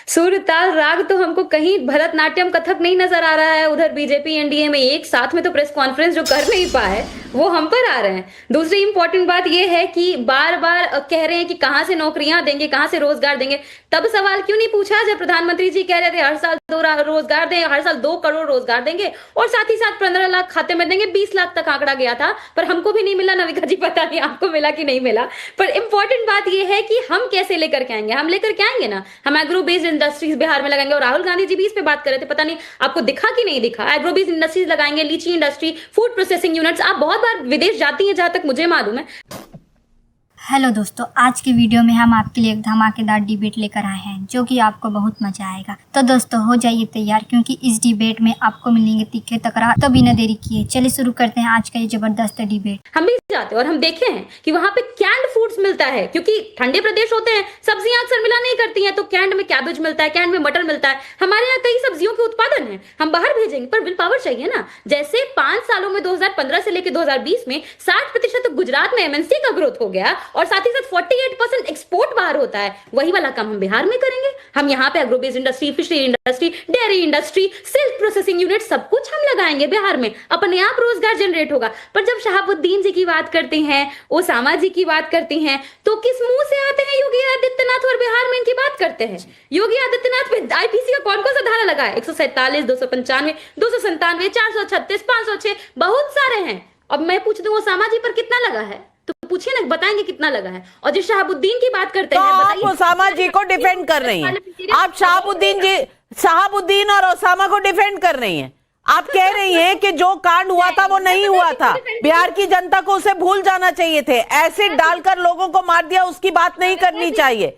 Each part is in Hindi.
सुर-ताल, राग तो हमको कहीं भरतनाट्यम, कथक नहीं नज़र आ रहा है। उधर बीजेपी, एनडीए में एक साथ में तो प्रेस कॉन्फ्रेंस जो कर नहीं पाए, वो हम पर आ रहे हैं। दूसरी इम्पोर्टेंट बात ये है कि बार-बार कह रहे हैं कि कहाँ से नौकरियाँ देंगे, कहाँ से रोज़गार देंगे। तब सवाल क्यों नहीं पूछा जब प्रधानमंत्री जी कह रहे थे हर साल 2 रोज़गार दें, हर साल 2 करोड़ रोज़गार देंगे और साथ ही साथ 15 लाख खाते में देंगे, 20 लाख तक आंकड़ा गया था, पर हमको भी नहीं मिला। नविका जी पता नहीं आपको मिला कि नहीं मिला। पर इम्पोर्टेंट बात ये है कि हम कैसे लेकर के आएँगे? हम लेकर के आएँगे ना, हम एग्रो बेस्ड इंडस्ट्रीज बिहार में लगाएंगे और राहुल गांधी जी भी इस पे बात कर रहे थे, पता नहीं आपको दिखा कि नहीं दिखा। एग्रो बेस्ड इंडस्ट्रीज लगाएंगे, लीची इंडस्ट्री, फूड प्रोसेसिंग यूनिट्स। आप बहुत बार विदेश जाती हैं जहां तक मुझे मालूम है। हेलो दोस्तों, आज के वीडियो में हम आपके लिए एक धमाकेदार डिबेट लेकर आए हैं जो कि आपको बहुत मजा आएगा। तो दोस्तों हो जाइए तैयार, क्योंकि इस डिबेट में आपको मिलेंगे तीखे तकरार। तो बिना देरी किए चलिए शुरू करते हैं आज का ये जबरदस्त डिबेट। हम भी जाते हैं और हम देखे हैं कि वहां पे कैंड फूड्स मिलता है, क्योंकि ठंडे प्रदेश होते हैं, सब्जियां अक्सर मिला नहीं करती हैं, तो कैंड में कैबेज मिलता है, कैंड में मटर मिलता है। हमारे यहाँ कई सब्जियों के उत्पादन है, हम बाहर भेजेंगे, पर विल पावर चाहिए ना। जैसे 5 सालों में 2015 से लेकर 2020 में 60% गुजरात में एमएनसी का ग्रोथ हो गया और साथ ही साथ 48% एक्सपोर्ट बाहर होता है। वही वाला काम हम बिहार में करेंगे। हम यहाँ पे agro based industry, fishery industry, dairy industry, silk processing unit सब कुछ हम लगाएंगे बिहार में, अपने आप रोजगार जनरेट होगा। पर जब शहाबुद्दीन जी की बात करते हैं, ओसामा जी की बात करती हैं, तो किस मुंह से आते हैं योगी आदित्यनाथ और बिहार में इनकी बात करते हैं? योगी आदित्यनाथ पे आईपीसी का कौन कौन सा धारा लगा है? 147, 295, 297, 436, 506, बहुत सारे हैं। अब मैं पूछ दूं ओसामा जी पर कितना लगा है, तो पूछिए ना, बताएंगे कितना लगा है। और जो शहाबुद्दीन की बात करते तो हैं, आप बताइए। ओसामा जी को डिफेंड कर रही हैं, आप शहाबुद्दीन और ओसामा को डिफेंड कर रही हैं। आप कह रही हैं कि जो कांड हुआ था वो नहीं हुआ था, बिहार की जनता को उसे भूल जाना चाहिए थे, एसिड डालकर लोगों को मार दिया, उसकी बात नहीं करनी चाहिए।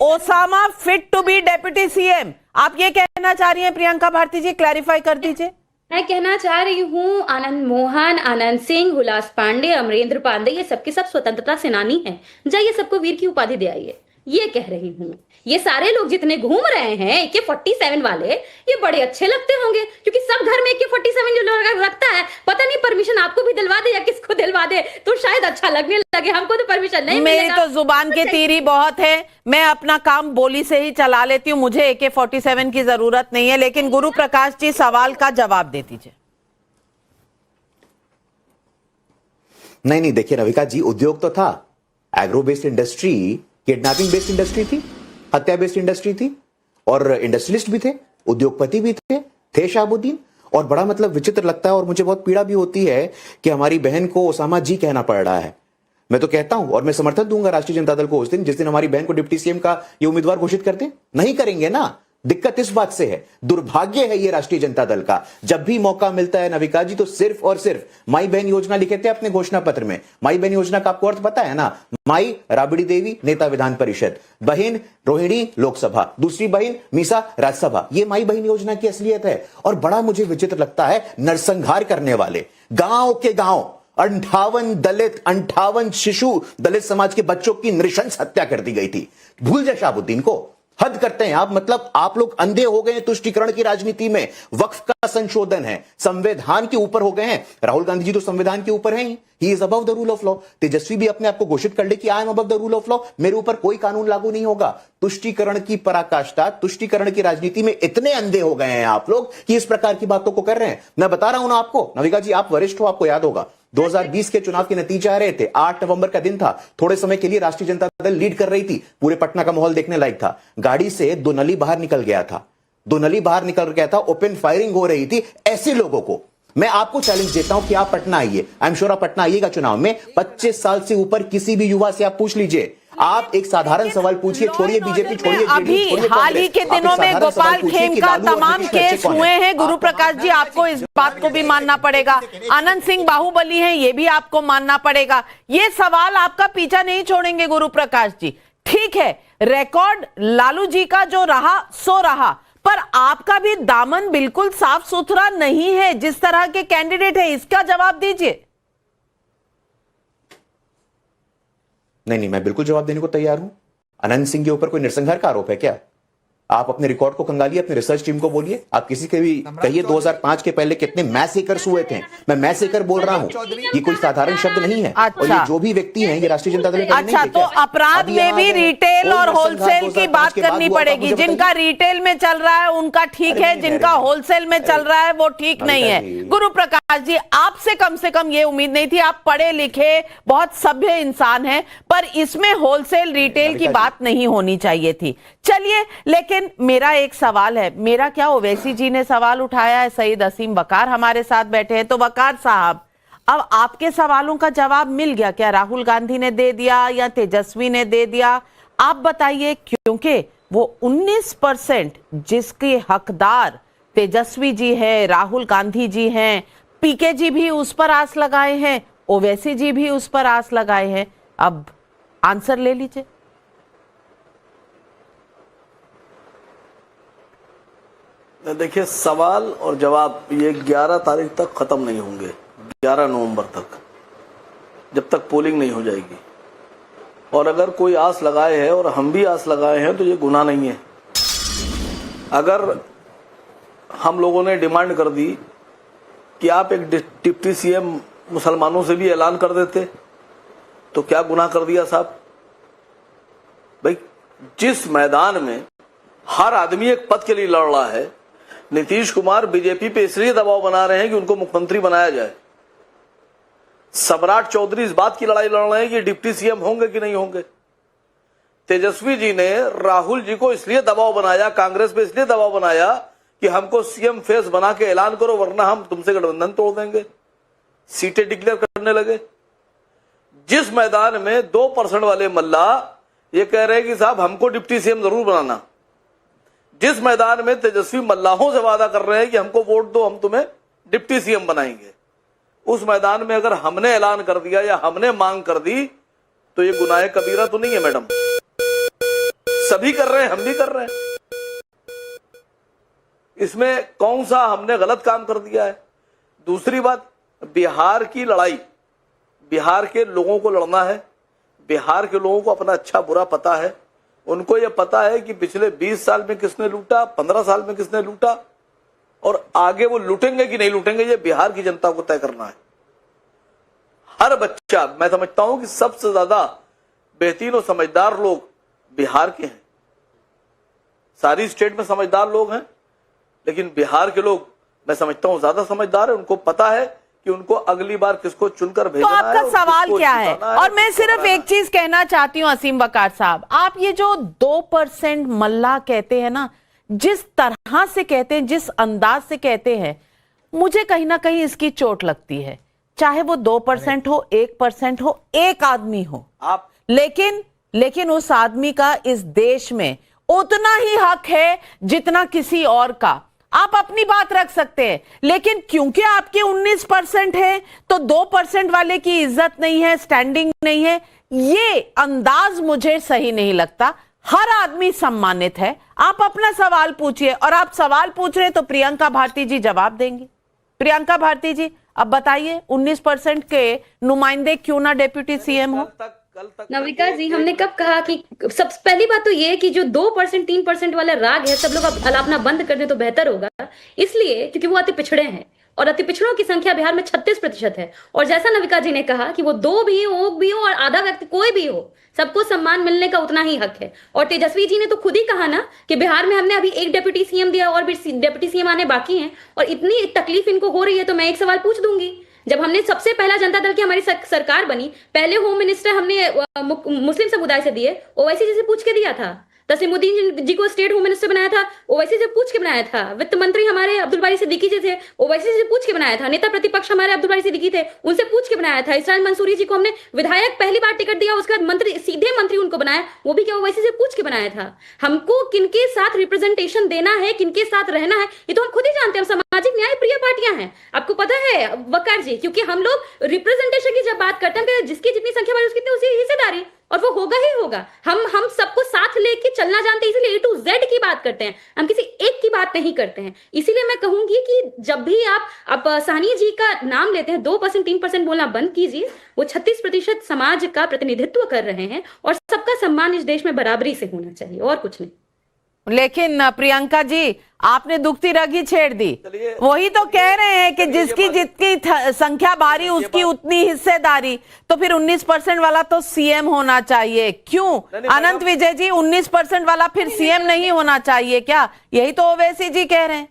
Osama fit to be deputy CM, आप ये कहना चाह रही हैं? प्रियंका भारती जी क्लैरिफाई कर दीजिए। मैं कहना चाह रही हूँ आनंद मोहन, आनंद सिंह, हुलास पांडे, अमरेंद्र पांडे, ये सबके सब स्वतंत्रता सेनानी हैं। जाइए सबको वीर की उपाधि दे आइए, ये कह रही हूँ मैं। ये सारे लोग जितने घूम रहे हैं AK-47 वाले, ये बड़े अच्छे लगते होंगे, क्योंकि सब घर में AK-47 जो रखता है, पता नहीं परमिशन आपको भी दिलवा दे या किसको दिलवा दे, तो शायद अच्छा लगने लगे। हमको तो परमिशन नहीं मिलेगा। मेरी तो जुबान की तीरी बहुत है, मैं अपना काम बोली से ही चला लेती हूँ, मुझे AK-47 की जरूरत नहीं है। लेकिन गुरु प्रकाश जी सवाल का जवाब दे दीजिए। नहीं, देखिए नविका जी, उद्योग तो था, agro based industry, kidnapping based industry थी, हत्या बेस्ड इंडस्ट्री थी, और इंडस्ट्रियलिस्ट भी थे, उद्योगपति भी थे शहाबुद्दीन। और बड़ा मतलब विचित्र लगता है और मुझे बहुत पीड़ा भी होती है कि हमारी बहन को ओसामा जी कहना पड़ रहा है। मैं तो कहता हूं और मैं समर्थन दूंगा राष्ट्रीय जनता दल को उस दिन जिस दिन हमारी बहन को डिप्टी सीएम का ये उम्मीदवार घोषित करते। नहीं करेंगे ना, दिक्कत इस बात से है, दुर्भाग्य है ये राष्ट्रीय जनता दल का। जब भी मौका मिलता है नविका जी, तो सिर्फ और सिर्फ माई बहन योजना लिखे थे अपने घोषणा पत्र में। माई बहन योजना का आपको अर्थ पता है ना? माई राबड़ी देवी नेता विधान परिषद, बहन रोहिणी लोकसभा, दूसरी बहन मीसा राज्यसभा। ये माई बहन योजना की असलियत है। और बड़ा मुझे विचित्र लगता है, नरसंहार करने वाले गांव के गांव 58 शिशु दलित समाज के बच्चों की नृशंस हत्या कर दी गई थी। भूल जाए शहाबुद्दीन को, हद करते हैं आप। मतलब आप लोग अंधे हो गए हैं तुष्टीकरण की राजनीति में। वक्फ का संशोधन है, संविधान के ऊपर हो गए हैं। राहुल गांधी जी तो संविधान के ऊपर हैं he is above the rule of law. Tejashwi भी अपने आप को घोषित कर ले कि I am above the rule of law, मेरे ऊपर कोई कानून लागू नहीं होगा। तुष्टीकरण की पराकाष्ठा, तुष्टीकरण की राजनीति में इतने अंधे हो गए हैं आप लोग कि इस प्रकार की बातों को कर रहे हैं। मैं बता रहा हूं ना आपको, नविका जी आप वरिष्ठ हो, आपको याद होगा 2020 के चुनाव के नतीजे आ रहे थे। 8 नवंबर का दिन था। थोड़े समय के लिए राष्ट्रीय जनता दल लीड कर रही थी, पूरे पटना का माहौल देखने लायक था। गाड़ी से 2 नली बाहर निकल गया था, ओपन फायरिंग हो रही थी। ऐसे लोगों को मैं आपको चैलेंज देता हूं कि आप पटना आइए, आई एम श्योर आप पटना आइएगा चुनाव में। 25 साल से ऊपर किसी भी युवा से आप पूछ लीजिए, आप एक साधारण सवाल पूछिए, छोड़िए बीजेपी, छोड़िए अभी हाल ही के दिनों में गोपाल खेम का तमाम केस हुए हैं। गुरु प्रकाश जी आपको इस बात को भी मानना पड़ेगा, आनंद सिंह बाहुबली हैं, ये भी आपको मानना पड़ेगा। ये सवाल आपका पीछा नहीं छोड़ेंगे गुरु प्रकाश जी। ठीक है, रिकॉर्ड लालू जी का जो रहा सो रहा, पर आपका भी दामन बिल्कुल साफ सुथरा नहीं है जिस तरह के कैंडिडेट है, इसका जवाब दीजिए। नहीं, मैं बिल्कुल जवाब देने को तैयार हूं। अनंत सिंह के ऊपर कोई नरसंहार का आरोप है क्या? आप अपने रिकॉर्ड को कंगालिए, अपनी रिसर्च टीम को बोलिए, आप किसी के भी कहिए 2005 के पहले कितने मैसेकर्स हुए थे। मैं मैसेकर बोल रहा हूं, ये कोई साधारण शब्द नहीं है। अच्छा। और ये जो भी व्यक्ति हैं ये राष्ट्रीय जनता दल के अच्छा, तो अपराध में भी रिटेल और होलसेल की बात करनी पड़ेगी। जिनका रिटेल में चल रहा है उनका ठीक है, जिनका होलसेल में चल रहा है वो ठीक नहीं है। गुरु प्रकाश जी, आपसे कम से कम ये उम्मीद नहीं थी, आप पढ़े लिखे बहुत सभ्य इंसान हैं, पर इसमें होलसेल रिटेल की बात नहीं होनी चाहिए थी। चलिए, लेकिन मेरा एक सवाल है, मेरा क्या ओवैसी जी ने सवाल उठाया है, सईद असीम वकार हमारे साथ बैठे हैं, तो वकार साहब अब आपके सवालों का जवाब मिल गया क्या? राहुल गांधी ने दे दिया या तेजस्वी ने दे दिया? आप बताइए, क्योंकि वो 19% जिसके हकदार तेजस्वी जी हैं, राहुल गांधी जी हैं, पीके जी भी उस पर आस लगाए हैं, ओवैसी जी भी उस पर आस लगाए हैं। अब आंसर ले लीजिए। देखिए, सवाल और जवाब ये 11 तारीख तक खत्म नहीं होंगे, 11 नवंबर तक, जब तक पोलिंग नहीं हो जाएगी। और अगर कोई आस लगाए है और हम भी आस लगाए हैं तो ये गुनाह नहीं है। अगर हम लोगों ने डिमांड कर दी कि आप एक डिप्टी सीएम मुसलमानों से भी ऐलान कर देते तो क्या गुनाह कर दिया साहब? भाई, जिस मैदान में हर आदमी एक पद के लिए लड़ रहा है, नीतीश कुमार बीजेपी पे इसलिए दबाव बना रहे हैं कि उनको मुख्यमंत्री बनाया जाए। सम्राट चौधरी इस बात की लड़ाई लड़ रहे हैं कि डिप्टी सीएम होंगे कि नहीं होंगे। तेजस्वी जी ने राहुल जी को इसलिए दबाव बनाया, कांग्रेस पे इसलिए दबाव बनाया कि हमको सीएम फेस बना के ऐलान करो वरना हम तुमसे गठबंधन तोड़ देंगे। सीटें डिक्लेयर करने लगे। जिस मैदान में 2% वाले मल्ला ये कह रहे हैं कि साहब हमको डिप्टी सीएम जरूर बनाना, जिस मैदान में तेजस्वी मल्लाहों से वादा कर रहे हैं कि हमको वोट दो, हम तुम्हें डिप्टी सीएम बनाएंगे, उस मैदान में अगर हमने ऐलान कर दिया या हमने मांग कर दी तो ये गुनाह कबीरा तो नहीं है मैडम? सभी कर रहे हैं, हम भी कर रहे हैं। इसमें कौन सा हमने गलत काम कर दिया है? दूसरी बात, बिहार की लड़ाई, बिहार के लोगों को लड़ना है। बिहार के लोगों को अपना अच्छा बुरा पता है। उनको यह पता है कि पिछले 20 साल में किसने लूटा, 15 साल में किसने लूटा, और आगे वो लूटेंगे कि नहीं लूटेंगे, ये बिहार की जनता को तय करना है। हर बच्चा, मैं समझता हूं कि सबसे ज्यादा बेहतरीन और समझदार लोग बिहार के हैं। सारी स्टेट में समझदार लोग हैं, लेकिन बिहार के लोग मैं समझता हूं ज्यादा समझदार है। उनको पता है कि उनको अगली बार किसको चुनकर भेजना है। तो आपका सवाल क्या है? और मैं सिर्फ एक चीज कहना चाहती हूँ असीम वकार साहब, आप ये जो 2% मल्ला कहते हैं ना, जिस तरह से कहते हैं, जिस अंदाज से कहते हैं, मुझे कहीं ना कहीं इसकी चोट लगती है। चाहे वो 2% हो, 1% हो, एक आदमी हो, आप लेकिन उस आदमी का इस देश में उतना ही हक है जितना किसी और का। आप अपनी बात रख सकते हैं, लेकिन क्योंकि आपके 19% है तो 2% वाले की इज्जत नहीं है, स्टैंडिंग नहीं है, ये अंदाज मुझे सही नहीं लगता। हर आदमी सम्मानित है। आप अपना सवाल पूछिए, और आप सवाल पूछ रहे तो प्रियंका भारती जी जवाब देंगी। प्रियंका भारती जी, अब बताइए, 19% के नुमाइंदे क्यों ना डिप्टी सीएम हो? नविका जी, हमने कब कहा कि सब पहली बात तो ये है कि जो 2% 3% वाला राग है, सब लोग अब अलापना बंद कर दे तो बेहतर होगा। इसलिए क्योंकि वो अति पिछड़े हैं, और अति पिछड़ों की संख्या बिहार में 36% है। और जैसा नविका जी ने कहा कि वो 2 भी हो, भी हो और आधा व्यक्ति कोई भी हो, सबको सम्मान मिलने का उतना ही हक है। और तेजस्वी जी ने तो खुद ही कहा ना कि बिहार में हमने अभी एक डिप्टी सीएम दिया और भी डिप्टी सीएम आने बाकी हैं, और इतनी तकलीफ इनको हो रही है। तो मैं एक सवाल पूछ दूंगी, जब हमने सबसे पहला जनता दल की हमारी सरकार बनी, पहले होम मिनिस्टर हमने मुस्लिम समुदाय से दिए, ओवैसी जी से पूछ के दिया था। तस्लीमुद्दीन जी को स्टेट होम मिनिस्टर बनाया था, ओवैसी से पूछ के बनाया था। वित्त मंत्री हमारे अब्दुल बारी सिद्दीकी जी थे, ओवैसी से पूछ के बनाया था। नेता प्रतिपक्ष हमारे अब्दुल बारी सिद्दीकी थे, उनसे पूछ के बनाया था। इसराइल मंसूरी जी को हमने विधायक पहली बार टिकट दिया, उसके बाद मंत्री, सीधे मंत्री उनको बनाया, वो भी क्या ओवैसी से पूछ के बनाया था। हमको किनके साथ रिप्रेजेंटेशन देना है, किनके साथ रहना है, ये तो हम खुद ही जानते हैं। हम सामाजिक न्याय प्रिय पार्टियां हैं, आपको पता है वकार जी, क्योंकि हम लोग रिप्रेजेंटेशन की जब बात करते हैं, जिसकी जितनी संख्या बढ़ी उसकी उसी हिस्सेदारी, और वो होगा ही होगा। हम सबको साथ लेके चलना जानते हैं, इसीलिए A to Z की बात करते हैं, हम किसी एक की बात नहीं करते हैं। इसीलिए मैं कहूंगी कि जब भी आप साहनी जी का नाम लेते हैं, 2% 3% बोलना बंद कीजिए। वो 36% समाज का प्रतिनिधित्व कर रहे हैं, और सबका सम्मान इस देश में बराबरी से होना चाहिए, और कुछ नहीं। लेकिन प्रियंका जी, आपने दुखती रग ही छेड़ दी। चलिए, वही तो कह रहे हैं कि जिसकी जितनी संख्या भारी उसकी उतनी हिस्सेदारी। तो फिर 19% वाला तो सीएम होना चाहिए। क्यों अनंत विजय जी, 19% वाला फिर सीएम नहीं होना चाहिए क्या? यही तो ओवैसी जी कह रहे हैं।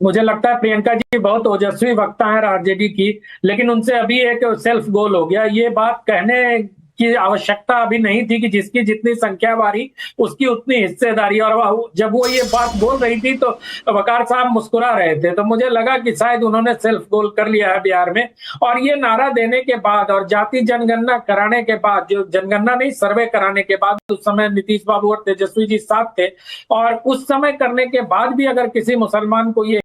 मुझे लगता है प्रियंका जी बहुत ओजस्वी वक्ता है आरजेडी की, लेकिन उनसे अभी एक सेल्फ गोल हो गया। ये बात कहने की आवश्यकता अभी नहीं थी कि जिसकी जितनी संख्या बारी उसकी उतनी हिस्सेदारी। और जब वो ये बात बोल रही थी तो वकार साहब मुस्कुरा रहे थे, तो मुझे लगा कि शायद उन्होंने सेल्फ गोल कर लिया है बिहार में। और ये नारा देने के बाद और जाति जनगणना कराने के बाद, जो जनगणना नहीं सर्वे कराने के बाद, उस समय नीतीश बाबू और तेजस्वी जी साथ थे, और उस समय करने के बाद भी अगर किसी मुसलमान को ये